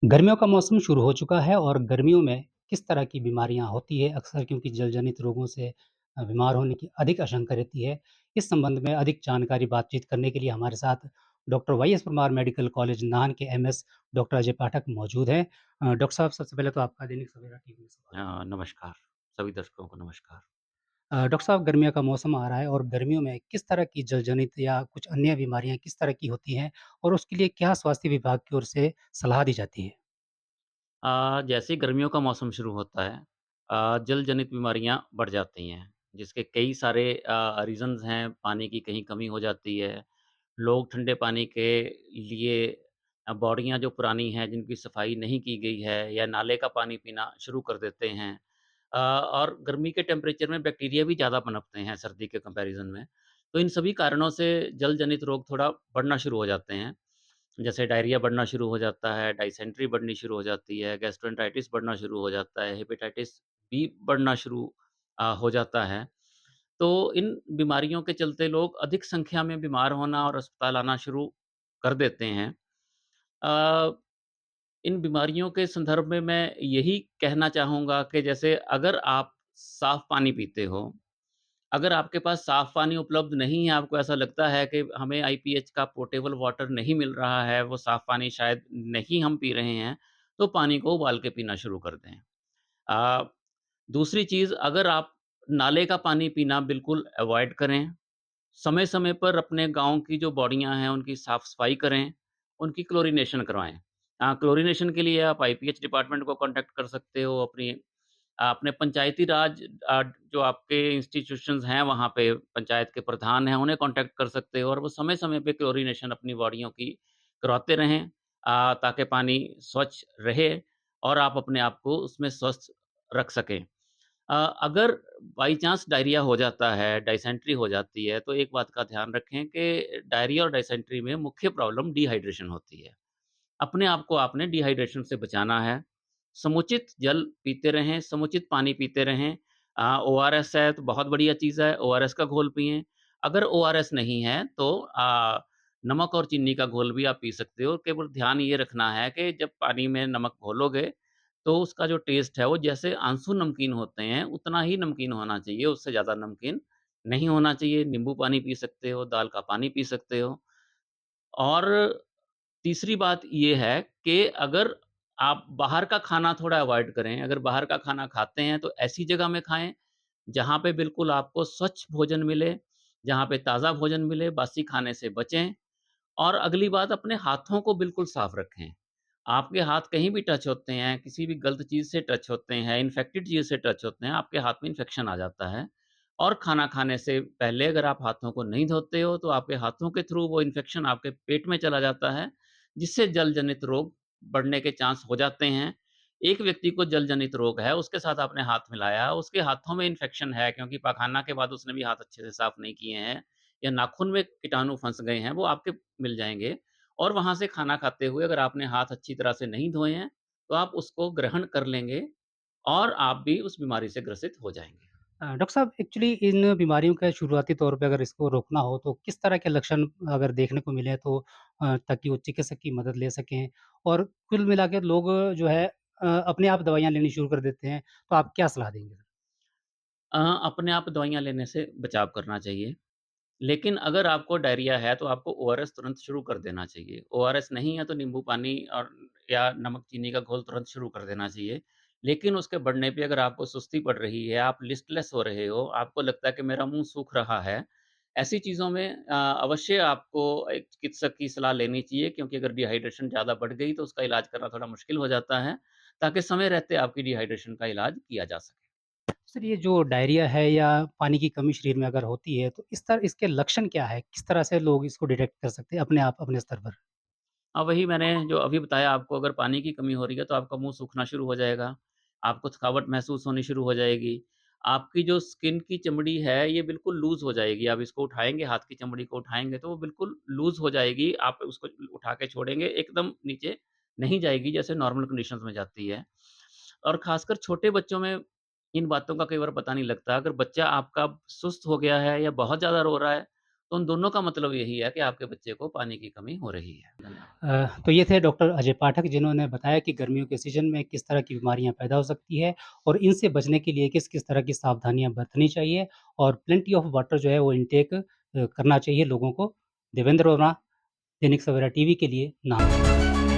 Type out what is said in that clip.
गर्मियों का मौसम शुरू हो चुका है और गर्मियों में किस तरह की बीमारियाँ होती है अक्सर क्योंकि जल-जनित रोगों से बीमार होने की अधिक आशंका रहती है। इस संबंध में अधिक जानकारी बातचीत करने के लिए हमारे साथ doctor YS Parmar medical college Nahan के एमएस डॉक्टर अजय पाठक मौजूद हैं। डॉक्टर साहब सबसे पहले तो आपका दैनिक सवेरा टीवी में स्वागत है। नमस्कार, सभी दर्शकों को नमस्कार। डॉक्टर साहब गर्मियों का मौसम आ रहा है और गर्मियों में किस तरह की जल-जनित या कुछ अन्य बीमारियाँ किस तरह की होती हैं और उसके लिए क्या स्वास्थ्य विभाग की ओर से सलाह दी जाती है? जैसे ही गर्मियों का मौसम शुरू होता है जल जनित बीमारियाँ बढ़ जाती हैं, जिसके कई सारे रीज़न्स हैं, पानी की कहीं कमी हो जाती है, लोग ठंडे पानी के लिए बॉडियाँ जो पुरानी हैं, जिनकी सफाई नहीं की गई है या नाले का पानी पीना शुरू कर देते हैं। और गर्मी के टेम्परेचर में बैक्टीरिया भी ज़्यादा पनपते हैं सर्दी के कंपैरिज़न में। तो इन सभी कारणों से जल जनित रोग थोड़ा बढ़ना शुरू हो जाते हैं। जैसे डायरिया बढ़ना शुरू हो जाता है, डायसेंट्री बढ़नी शुरू हो जाती है, गैस्ट्रोएंटेराइटिस बढ़ना शुरू हो जाता है, हेपेटाइटिस बी बढ़ना शुरू हो जाता है। तो इन बीमारियों के चलते लोग अधिक संख्या में बीमार होना और अस्पताल आना शुरू कर देते हैं। अ, इन बीमारियों के संदर्भ में मैं यही कहना चाहूँगा कि जैसे अगर आप साफ़ पानी पीते हो, अगर आपके पास साफ़ पानी उपलब्ध नहीं है, आपको ऐसा लगता है कि हमें आईपीएच का पोर्टेबल वाटर नहीं मिल रहा है, वो साफ़ पानी शायद नहीं हम पी रहे हैं, तो पानी को उबाल के पीना शुरू कर दें। अ, दूसरी चीज़ अगर आप नाले का पानी पीना बिल्कुल अवॉइड करें। समय-समय पर अपने गाँव की जो बॉडियाँ हैं, उनकी साफ-सफाई करें, उनकी क्लोरीनेशन करवाएँ। क्लोरीनेशन के लिए आप आईपीएच डिपार्टमेंट को कॉन्टैक्ट कर सकते हो, अपने पंचायती राज जो आपके इंस्टीट्यूशंस हैं वहाँ पे, पंचायत के प्रधान हैं, उन्हें कॉन्टैक्ट कर सकते हो और वो समय-समय पे क्लोरीनेशन अपनी बॉडियों की करवाते रहें ताकि पानी स्वच्छ रहे और आप अपने आप को उसमें स्वस्थ रख सकें। अगर बाई चांस डायरिया हो जाता है, डायसेंट्री हो जाती है, तो एक बात का ध्यान रखें कि डायरिया और डायसेंट्री में मुख्य प्रॉब्लम डिहाइड्रेशन होती है। अपने आप को आपने डिहाइड्रेशन से बचाना है। समुचित जल पीते रहें, समुचित पानी पीते रहें। ओआरएस है तो बहुत बढ़िया चीज़ है, ओआरएस का घोल पिएँ। अगर ओआरएस नहीं है तो नमक और चीनी का घोल भी आप पी सकते हो। केवल ध्यान ये रखना है कि जब पानी में नमक घोलोगे, तो उसका जो टेस्ट है वो जैसे आंसू नमकीन होते हैं, उतना ही नमकीन होना चाहिए, उससे ज़्यादा नमकीन नहीं होना चाहिए। नींबू पानी पी सकते हो, दाल का पानी पी सकते हो और तीसरी बात ये है कि अगर आप बाहर का खाना थोड़ा अवॉइड करें, अगर बाहर का खाना खाते हैं तो ऐसी जगह में खाएँ, जहाँ पे बिल्कुल आपको स्वच्छ भोजन मिले, जहाँ पे ताज़ा भोजन मिले, बासी खाने से बचें और अगली बात अपने हाथों को बिल्कुल साफ रखें। आपके हाथ कहीं भी टच होते हैं, किसी भी गलत चीज़ से टच होते हैं, इन्फेक्टेड चीज़ से टच होते हैं, आपके हाथ में इन्फेक्शन आ जाता है। और खाना खाने से पहले अगर आप हाथों को नहीं धोते हो, तो आपके हाथों के थ्रू वो इन्फेक्शन आपके पेट में चला जाता है, जिससे जल जनित रोग बढ़ने के चांस हो जाते हैं। एक व्यक्ति को जल जनित रोग है, उसके साथ आपने हाथ मिलाया, उसके हाथों में इन्फेक्शन है क्योंकि पाखाना के बाद उसने भी हाथ अच्छे से साफ नहीं किए हैं या नाखून में कीटाणु फँस गए हैं, वो आपके मिल जाएँगे। और वहाँ से खाना खाते हुए अगर आपने हाथ अच्छी तरह से नहीं धोए हैं, तो आप उसको ग्रहण कर लेंगे और आप भी उस बीमारी से ग्रसित हो जाएँगे। डॉक्टर साहब एक्चुअली इन बीमारियों का शुरुआती तौर पे अगर इसको रोकना हो तो किस तरह के लक्षण अगर देखने को मिले तो ताकि वो चिकित्सक की मदद ले सकें और कुल मिला के लोग जो है अपने आप दवाइयाँ लेनी शुरू कर देते हैं, तो आप क्या सलाह देंगे? अपने आप दवाइयाँ लेने से बचाव करना चाहिए, लेकिन अगर आपको डायरिया है, तो आपको ओआरएस तुरंत शुरू कर देना चाहिए। ओआरएस नहीं है, तो नींबू पानी और या नमक चीनी का घोल तुरंत शुरू कर देना चाहिए। लेकिन उसके बढ़ने पे अगर आपको सुस्ती पड़ रही है, आप लिस्टलेस हो रहे हो, आपको लगता है कि मेरा मुँह सूख रहा है, ऐसी चीज़ों में अवश्य आपको एक चिकित्सक की सलाह लेनी चाहिए क्योंकि अगर डिहाइड्रेशन ज़्यादा बढ़ गई, तो उसका इलाज करना थोड़ा मुश्किल हो जाता है, ताकि समय रहते आपकी डिहाइड्रेशन का इलाज किया जा सके। सर ये जो डायरिया है या पानी की कमी शरीर में अगर होती है, तो इसके लक्षण क्या है? किस तरह से लोग इसको डिटेक्ट कर सकते हैं अपने आप अपने स्तर पर? हाँ, वही मैंने जो अभी बताया आपको अगर पानी की कमी हो रही है तो आपका मुँह सूखना शुरू हो जाएगा, आपको थकावट महसूस होनी शुरू हो जाएगी, आपकी जो स्किन की चमड़ी है ये बिल्कुल लूज़ हो जाएगी, आप इसको उठाएँगे हाथ की चमड़ी को उठाएँगे तो वो बिल्कुल लूज़ हो जाएगी, आप उसको उठा के छोड़ेंगे एकदम नीचे नहीं जाएगी जैसे नॉर्मल कंडीशंस में जाती है। और ख़ासकर छोटे बच्चों में इन बातों का कई बार पता नहीं लगता, अगर बच्चा आपका सुस्त हो गया है या बहुत ज़्यादा रो रहा है, तो उन दोनों का मतलब यही है कि आपके बच्चे को पानी की कमी हो रही है। धन्यवाद। तो ये थे डॉक्टर अजय पाठक जिन्होंने बताया कि गर्मियों के सीज़न में किस तरह की बीमारियाँ पैदा हो सकती है और इनसे बचने के लिए किस-किस तरह की सावधानियाँ बरतनी चाहिए और प्लेंटी ऑफ वाटर जो है वो इनटेक करना चाहिए लोगों को। देवेंद्र वर्मा, दैनिक सवेरा टीवी के लिए नागपुर।